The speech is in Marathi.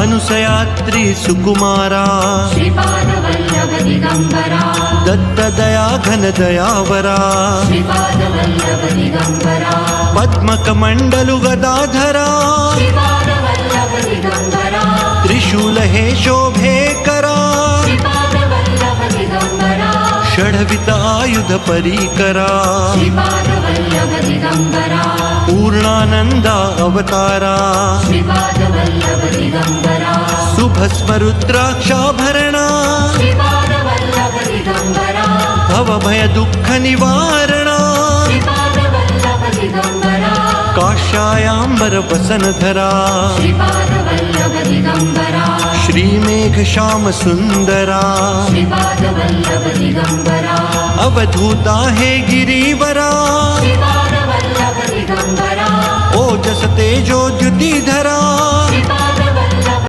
अनुसयात्री सुकुमारा श्रीपाद वल्लभ दिगंबरा दत्त दया घन दयावरा श्रीपाद वल्लभ दिगंबरा पद्मकमंडलु गदाधरा श्रीपाद वल्लभ दिगंबरा त्रिशूल हे शोभे करा श्रीपाद वल्लभ दिगंबरा षड्वित आयुध परीकरा श्रीपाद वल्लभ दिगंबरा पूर्णानंद अवतारा श्रीपाद वल्लभ दिगंबरा सुभस्म रुद्राक्षाभरणा श्रीपाद वल्लभ दिगंबरा भवभय दुःख निवारणा श्रीपाद वल्लभ दिगंबरा काशायाम्बर वसनधरा श्रीपाद वल्लभ दिगंबरा श्रीमेघ श्याम सुंदरा श्रीपाद वल्लभ दिगंबरा अवधूता हे गिरीवरा श्रीपाद वल्लभ दिगंबरा ओजस तेजो द्युतिधरा